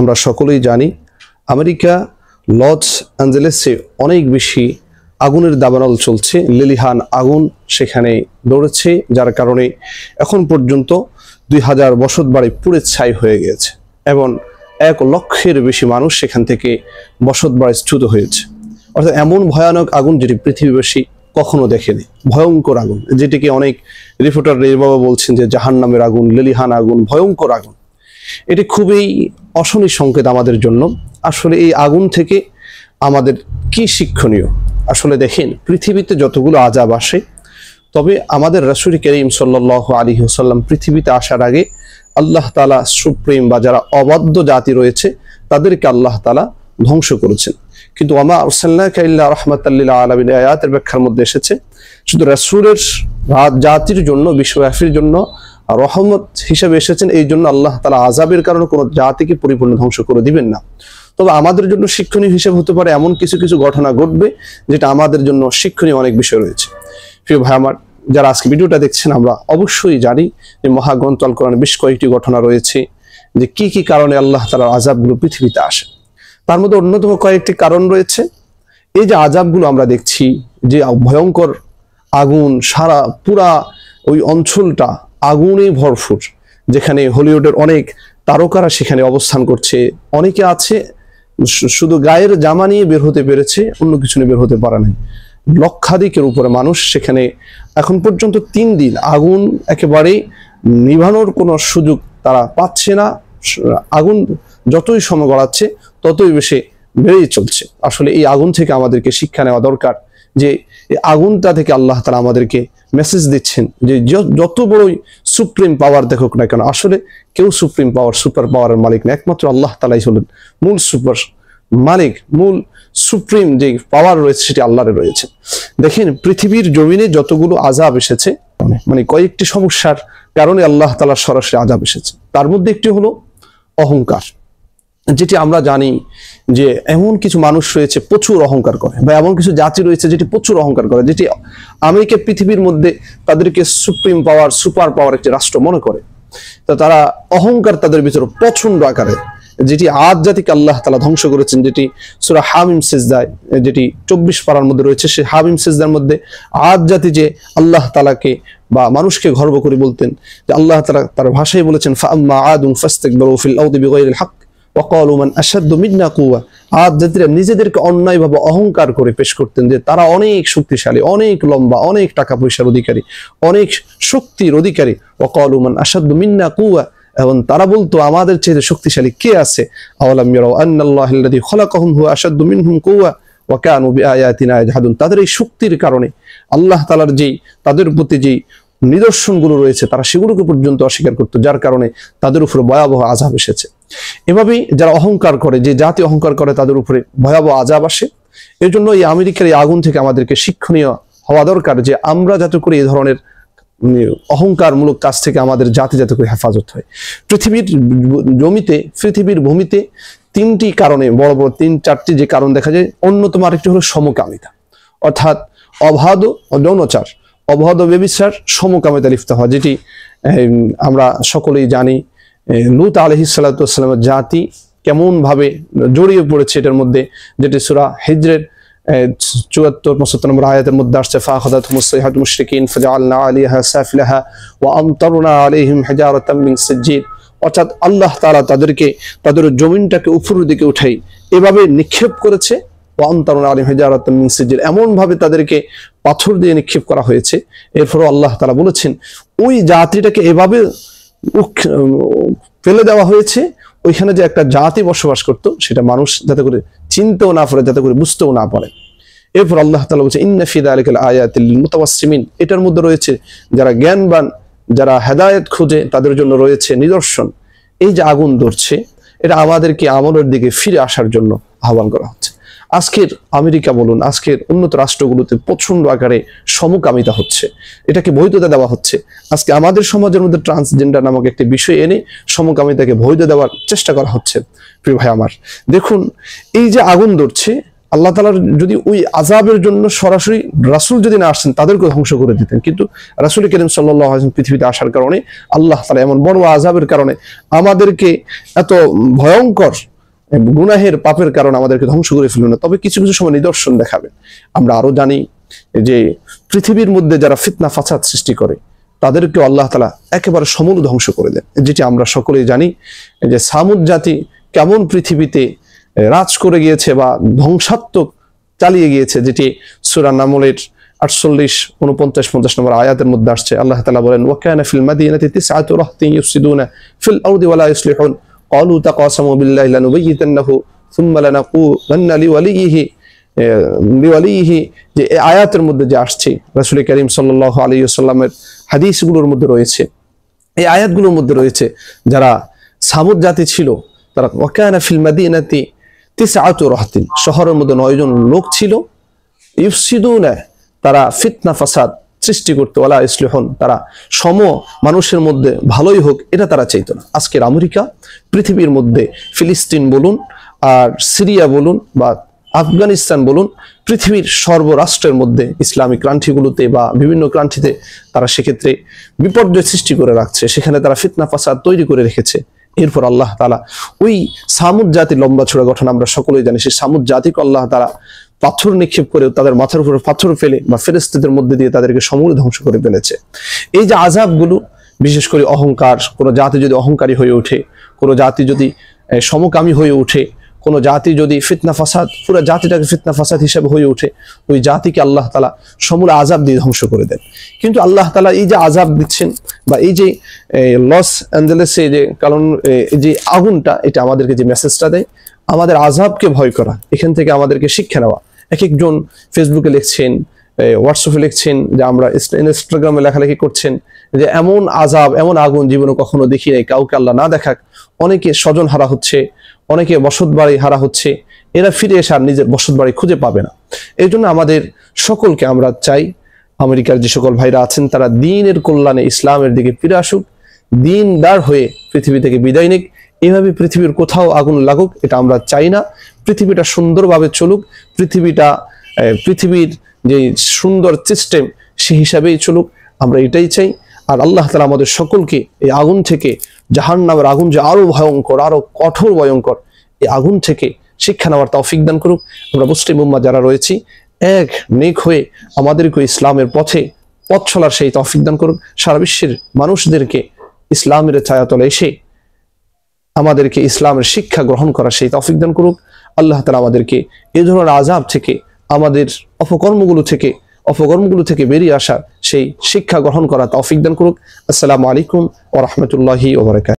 আমরা সকলেই জানি আমেরিকা লস অ্যাঞ্জেলেসে অনেক বেশি আগুনের দাবানল চলছে, লেলিহান আগুন সেখানে দৌড়েছে, যার কারণে এখন পর্যন্ত 2000 বসতবাড়ি পুড়ে ছাই হয়ে গেছে এবং 1 লক্ষের বেশি মানুষ সেখান থেকে বসতবাড়ি চ্যুত হয়েছে। অর্থাৎ এমন ভয়ানক আগুন যেটি পৃথিবীবাসী কখনো দেখেনি, ভয়ঙ্কর আগুন, যেটিকে অনেক রিপোর্টার বাবা বলছেন যে জাহান্নামের আগুন, লেলিহান আগুন, ভয়ঙ্কর আগুন। এটি খুবই অশনি সংকেত আমাদের জন্য। আসলে এই আগুন থেকে আমাদের কি শিক্ষণীয়? আসলে দেখেন, পৃথিবীতে যতগুলো আযাব আসে, তবে আমাদের রাসূল করিম সাল্লাল্লাহু আলাইহি ওয়াসাল্লাম পৃথিবীতে আসার আগে আল্লাহ তাআলা সুপ্রিম বা যারা অবাধ্য জাতি রয়েছে তাদেরকে আল্লাহ তাআলা ধ্বংস করেছেন। কিন্তু ওয়া মা আরসালনাকা ইল্লা রাহমাতাল লিল আলামিন আয়াতের ব্যাখ্যার মধ্যে এসেছে শুধু রাসূলের জাতির জন্য, বিশ্ববাসীর জন্য রহমত হিসেবে এসেছেন। এই জন্য আল্লাহ তাআলা আযাবের কারণে কোনো জাতিকে পরিপূর্ণ ধ্বংস করে দিবেন না। তবে আমাদের জন্য শিক্ষণীয় হিসেবে হতে পারে এমন কিছু কিছু ঘটনা ঘটবে যেটা আমাদের জন্য শিক্ষণীয় অনেক বিষয় রয়েছে। প্রিয় ভাই আমার, যারা আজকে ভিডিওটা দেখছেন, আমরা অবশ্যই জানি যে মহাগ্রন্থ আল কোরআনে বেশ কয়েকটি ঘটনা রয়েছে যে কি কি কারণে আল্লাহ তাআলার আযাবগুলো পৃথিবীতে আসে। তার মধ্যে অন্যতম কয়েকটি কারণ রয়েছে। এই যে আযাবগুলো আমরা দেখছি, যে ভয়ঙ্কর আগুন, সারা পুরা ওই অঞ্চলটা আগুনে ভরপুর, যেখানে হলিউডের অনেক তারকারা সেখানে অবস্থান করছে। অনেকে আছে শুধু গায়ের জামা নিয়ে বের হতে পেরেছে, অন্য কিছু নিয়ে বের হতে পারে নাই। লক্ষাধিকের উপরে মানুষ সেখানে এখন পর্যন্ত 3 দিন আগুন একেবারে নিভানোর কোনো সুযোগ তারা পাচ্ছে না। আগুন যতই সময় গড়াচ্ছে ততই বেশি বেড়েই চলছে। আসলে এই আগুন থেকে আমাদেরকে শিক্ষা নেওয়া দরকার যে এই আগুনটা থেকে আল্লাহ তাআলা আমাদেরকে মেসেজ দিচ্ছেন যে যত বড়ই সুপ্রিম পাওয়ার দেখুক না কেন, আসলে কেউ সুপ্রিম পাওয়ার, সুপার পাওয়ারের মালিক না, একমাত্র আল্লাহ তাআলাই হলেন মূল সুপার মালিক। মূল সুপ্রিম যে পাওয়ার রয়েছে সেটি আল্লাহর রয়েছে। দেখেন, পৃথিবীর জমিনে যতগুলো আযাব এসেছে, মানে কয়েকটি সমস্যার কারণে আল্লাহ তাআলার সরাসরি আযাব এসেছে। তার মধ্যে একটি হলো অহংকার, যেটি আমরা জানি যে এমন কিছু মানুষ রয়েছে প্রচুর অহংকার করে, বা এমন কিছু জাতি রয়েছে যেটি প্রচুর অহংকার করে, যেটি আমেরিকা পৃথিবীর মধ্যে তাদেরকে সুপ্রিম পাওয়ার, সুপার পাওয়ার একটি রাষ্ট্র মনে করে। তো তারা অহংকার তাদের ভিতরে প্রচন্ড আকারে, যেটি আদ জাতিকে আল্লাহ তাআলা ধ্বংস করেছেন, যেটি সূরা হামিম সিজদায়, যেটি 24 পারার মধ্যে রয়েছে, সেই হামিম সিজদার মধ্যে আদ জাতি যে আল্লাহ তাআলাকে বা মানুষকে গর্ব করে বলতেন, যে আল্লাহ তাআলা তার ভাষায় বলেছেন ফাআম্মা আদুন ফাস্তাকবারু ফিল আরদি বিগাইরিল হক ওয়া ক্বালু মান আশাদ্দু মিন্না কুওয়া। আদ জাতিরা নিজেদেরকে অন্যায়ভাবে অহংকার করে পেশ করতেন যে তারা অনেক শক্তিশালী, অনেক লম্বা, অনেক টাকা পয়সার অধিকারী, অনেক শক্তির অধিকারী। ওয়া ক্বালু মান আশাদ্দু মিন্না কুওয়া, এবং তারা বলতো আমাদের চেয়ে শক্তিশালী কে আছে? আওয়ালাম ইয়ারাউ আন্নাল্লাহাল্লাযী খালাকাহুম হুয়া আশাদ্দু মিনহুম কুওয়া ওয়া কানু বিআয়াতিনা ইয়াজহাদুন। তাদের এই শক্তির কারণে আল্লাহ তাআলার যেই তাদের প্রতি যেই নিদর্শনগুলো রয়েছে তারা সেগুলোকে পর্যন্ত অস্বীকার করতো, যার কারণে তাদের উপরে ভয়াবহ আযাব এসেছে। এভাবেই যারা অহংকার করে, যে জাতি অহংকার করে, তাদের উপরে ভয়াবহ আযাব আসে। এর জন্য এই আমেরিকার এই আগুন থেকে আমাদেরকে শিক্ষণীয় হওয়া দরকার যে আমরা যাতে করে এই ধরনের অহংকারমূলক কাজ থেকে আমাদের জাতি যাতে করে হেফাজত হয়। পৃথিবীর জমিতে, পৃথিবীর ভূমিতে 3টি কারণে, বড় বড় 3-4টি যে কারণ দেখা যায়। অন্যতম আরেকটি হলো সমকামিতা, অর্থাৎ অবাধ যৌনাচার, অবাধ ব্যভিচার, সমকামিতা লিপ্ত হওয়া, যেটি আমরা সকলেই জানি লূত আলাইহিস সালাতু ওয়াস সালামের জাতি কেমন ভাবে জড়িয়ে পড়েছে এটার মধ্যে, যেটি সূরা হিজরের 74-75 নম্বর আয়াতের মধ্যে আসছে ফাআখাযাতহুমুস সাইহাতু মুশরিকিন ফাজআলনা আলাইহা সাফিলাহা ওয়া আমতারনা আলাইহিম হিজারাতাম মিন সিজ্জিল। অর্থাৎ আল্লাহ তাআলা তাদেরকে তাদের জমিনটাকে উপরের দিকে উঠাই এভাবে নিক্ষেপ করেছে, ওয়া আমতারনা আলাইহিম হিজারাতাম মিন সিজ্জিল, এমন ভাবে তাদেরকে পাথর দিয়ে নিক্ষেপ করা হয়েছে। এরপরও আল্লাহ তাআলা বলেছেন ওই জাতিটাকে এভাবে ফেলে দেওয়া হয়েছে, ওইখানে যে একটা জাতি বসবাস করত সেটা মানুষ যাতে করে চিনতেও না পারে, যাতে করে বুঝতেও না পারে। এরপর আল্লাহ তাআলা বলছে ইন্না ফি যালিকাল আয়াতিল লিল মুতাওয়াসসিমিন, এটার মধ্যে রয়েছে যারা জ্ঞানবান, যারা হেদায়েত খোঁজে, তাদের জন্য রয়েছে নিদর্শন। এই যে আগুন ধরছে, এটা আমাদেরকে আমলের দিকে ফিরে আসার জন্য আহ্বান করা হচ্ছে। আজকের আমেরিকা বলুন, আজকের উন্নত রাষ্ট্রগুলোতে প্রচন্ড আকারে সমকামিতা হচ্ছে, এটাকে বৈধতা দেওয়া হচ্ছে। আজকে আমাদের সমাজের মধ্যে ট্রান্সজেন্ডার নামক একটি বিষয় এনে সমকামিতাকে বৈধ দেওয়ার চেষ্টা করা হচ্ছে। প্রিয় ভাই আমার, দেখুন এই যে আগুন ধরছে, আল্লাহ তাআলা যদি ওই আযাবের জন্য সরাসরি রাসূল যদি না আসতেন তাদেরকে ধ্বংস করে দিতেন, কিন্তু রাসূল করিম সাল্লাল্লাহু আলাইহি ওয়াসাল্লাম পৃথিবীতে আসার কারণে আল্লাহ তাআলা এমন বড় আযাবের কারণে আমাদেরকে এত ভয়ঙ্কর গুনাহের পাপের কারণে আমাদেরকে ধ্বংস করে ফেলবেন না, তবে কিছু কিছু সময় নিদর্শন দেখাবেন। আমরা আরো জানি যে পৃথিবীর মধ্যে যারা ফিতনা ফাসাদ সৃষ্টি করে তাদেরকে আল্লাহ তাআলা একেবারে সমূল ধ্বংস করে দেন, যেটি আমরা সকলেই জানি যে সামুদ জাতি কেমন পৃথিবীতে রাজ করে গিয়েছে বা ধ্বংসাত্মক চালিয়ে গিয়েছে, যেটি সূরা নামলের 48, 49, 50 নম্বর আয়াতের মধ্যে আসছে। আল্লাহ তাআলা বলেন, ওয়া কানা ফিল মাদিনাতি তিসআতু রাহতিন ইউফসিদুনা ফিল আরদি ওয়া লা ইসলিহুন ক্বালু তাকাসামু বিল্লাহি লানুবাইয়িতান্নাহু সুম্মা লানাকুলান্না লিওয়ালিহি, যে এই আয়াতের মধ্যে যে আসছে রাসূল করিম সাল্লাল্লাহু আলাইহি ওয়াসাল্লামের হাদিসগুলোর মধ্যে রয়েছে, এই আয়াতগুলোর মধ্যে রয়েছে যারা সামুদ জাতি ছিল তারা ওয়া কানা ফিল মাদিনাতি তিসআতু রাহতিন, শহরের মধ্যে 9 জন লোক ছিল, ইউফসিদুনা, তারা ফিতনা ফাসাদ সৃষ্টি করতে, ওয়ালা ইসলিহুন, তারা সম মানুষের মধ্যে ভালোই হোক এটা তারা চাইতো না। আজকের আমেরিকা পৃথিবীর মধ্যে ফিলিস্তিন বলুন আর সিরিয়া বলুন বা আফগানিস্তান বলুন, পৃথিবীর সর্বরাষ্ট্রের মধ্যে ইসলামিক ক্রান্তিগুলোতে বা বিভিন্ন ক্রান্তিতে তারা সেক্ষেত্রে বিপর্যয় সৃষ্টি করে রাখছে, সেখানে তারা ফিতনা ফাসাদ তৈরি করে রেখেছে। এরপর আল্লাহ তাআলা ওই সামুদ জাতির লম্বা ছোড়া ঘটনা আমরা সকলেই জানি, সেই সামুদ জাতিকে আল্লাহ তাআলা পাথর নিক্ষেপ করে তাদের মাথার উপরে পাথর ফেলে বা ফেরেশতাদের মধ্যে দিয়ে তাদেরকে সমূলে ধ্বংস করে ফেলেছে। এই যে আযাবগুলো, বিশেষ করে অহংকার, কোনো জাতি যদি অহংকারী হয়ে ওঠে, কোনো জাতি যদি সমকামী হয়ে ওঠে, কোনো জাতি যদি ফিতনা ফাসাদ, পুরো জাতিটাকে ফিতনা ফাসাদ হিসেবে হয়ে ওঠে, ওই জাতিকে আল্লাহ তাআলা সমূলে আযাব দিয়ে ধ্বংস করে দেন। কিন্তু আল্লাহ তাআলা এই যে আযাব দিচ্ছেন বা এই যে লস অ্যাঞ্জেলেসে যে কারণ যে আগুনটা, এটা আমাদেরকে যে মেসেজটা দেয় আমাদের আযাবকে ভয় করা, এখান থেকে আমাদেরকে শিক্ষা নেওয়া। এক একজন ফেসবুকে লিখছেন, হোয়াটসঅ্যাপে লিখছেন, যে আমরা ইনস্টাগ্রামে লেখালেখি করছেন যে এমন আযাব, এমন আগুন জীবনে কখনো দেখি নাই, কাউকে আল্লাহ না দেখাক। অনেকে স্বজন হারা হচ্ছে, অনেকে বসত বাড়ি হারা হচ্ছে, এরা ফিরে এসে আর নিজের বসত বাড়ি খুঁজে পাবে না। এই জন্য আমাদের সকলকে আমরা চাই, আমেরিকার যে সকল ভাইরা আছেন তারা দ্বীনের কল্যাণে ইসলামের দিকে ফিরে আসুক, দ্বীনদার হয়ে পৃথিবী থেকে বিদায় নিক। এভাবে পৃথিবীর কোথাও আগুন লাগুক এটা আমরা চাই না। পৃথিবীটা সুন্দরভাবে চলুক, পৃথিবীর যে সুন্দর সিস্টেম সেই হিসাবেই চলুক, আমরা এটাই চাই। আর আল্লাহ তাআলা আমাদের সকলকে এই আগুন থেকে, জাহান্নামের আগুন যে আরো ভয়ঙ্কর, আরো কঠোর ভয়ঙ্কর, এই আগুন থেকে শিক্ষা নেওয়ার তৌফিক দান করুক। আমরা মুসলিম উম্মাহ যারা রয়েছি এক নেক হয়ে আমাদেরকে ইসলামের পথে পথ চলার সেই তৌফিক দান করুক। সারা বিশ্বের মানুষদেরকে ইসলামের ছায়াতলে এসে আমাদেরকে ইসলামের শিক্ষা গ্রহণ করার সেই তৌফিক দান করুক। আল্লাহ তাআলা আমাদেরকে এই ধরনের আযাব থেকে, আমাদের অপকর্মগুলো থেকে বেরিয়ে আসার সেই শিক্ষা গ্রহণ করা তৌফিক দান করুক। আসসালামু আলাইকুম ওয়া রাহমাতুল্লাহি ওয়া বারাকাতুহু।